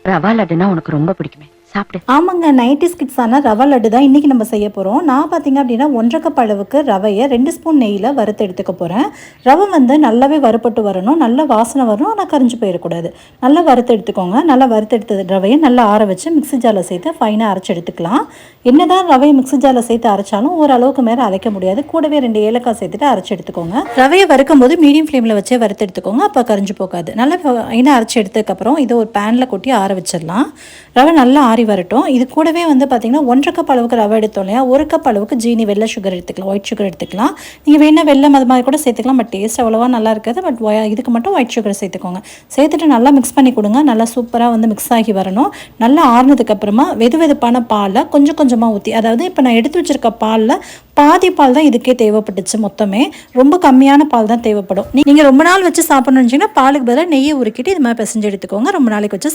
ரவா லட்டுனா உனக்கு ரொம்ப பிடிக்குமே, சாப்பிடு. ஆமாங்க, 90s கிட்ஸான ரவா லட்டு தான் இன்றைக்கி நம்ம செய்ய போகிறோம். நான் பார்த்திங்க அப்படின்னா 1.5 கப் அளவுக்கு ரவையை 2 ஸ்பூன் நெய்யில் வறுத்து எடுத்துக்க போகிறேன். ரவை வந்து நல்லாவே வறுப்பட்டு வரணும், நல்ல வாசனை வரணும், ஆனால் கரிஞ்சு போயிடக்கூடாது. நல்லா வறுத்து எடுத்துக்கோங்க. நல்லா வறுத்து எடுத்தது ரவையை நல்லா ஆற வச்சு மிக்ஸி ஜாரில் சேர்த்து ஃபைனாக அரைச்சி எடுத்துக்கலாம். என்ன தான் ரவையை மிக்ஸி ஜாரில் சேர்த்து அரைச்சாலும் ஓரளவுக்கு மேலே அரைக்க முடியாது. கூடவே 2 ஏலக்காய் சேர்த்துட்டு அரைச்சி எடுத்துக்கோங்க. ரவையை வறுக்கும் போது மீடியம் ஃப்ளேமில் வச்சே வறுத்து எடுத்துக்கோங்க, அப்போ கரிஞ்சு போகாது. நல்லா ஃபைனாக அரைச்சி எடுத்ததுக்கப்புறம் இதை ஒரு பேனில் கொட்டி ஆற வச்சிடலாம். ரவை நல்லா ஆறி வரட்டும். இது கூடவே வந்து பார்த்திங்கன்னா 1.5 கப் அளவுக்கு ரவை எடுத்தோம் இல்லையா, 1 கப் அளவுக்கு ஜீனி, வெள்ளை சுகர் எடுத்துக்கலாம், ஒயிட் சுகர் எடுத்துக்கலாம். நீங்கள் வேணால் வெள்ளம் அது மாதிரி கூட சேர்த்துக்கலாம், பட் டேஸ்ட் அவ்வளோவா நல்லா இருக்காது. பட் இதுக்கு மட்டும் ஒயிட் சுகர் சேர்த்துக்கோங்க. சேர்த்துட்டு நல்லா மிக்ஸ் பண்ணி கொடுங்க. நல்லா சூப்பராக வந்து மிக்ஸ் ஆகி வரணும். நல்லா ஆறுனதுக்கப்புறமா வெது வெதுப்பான பாலை கொஞ்சம் கொஞ்சமாக ஊற்றி, அதாவது இப்போ நான் எடுத்து வச்சுருக்க பாலில் பாதி பால் தான் இதுக்கே தேவைப்பட்டுச்சு. மொத்தமே ரொம்ப கம்மியான பால் தான் தேவைப்படும். நீங்கள் ரொம்ப நாள் வச்சு சாப்பிட்ணுன்னு நினச்சிங்கன்னா பாலுக்கு பதிலாக நெய்யை உருக்கிட்டு இது மாதிரி பிசைஞ்சு எடுத்துக்கோங்க. ரொம்ப நாளைக்கு வச்சு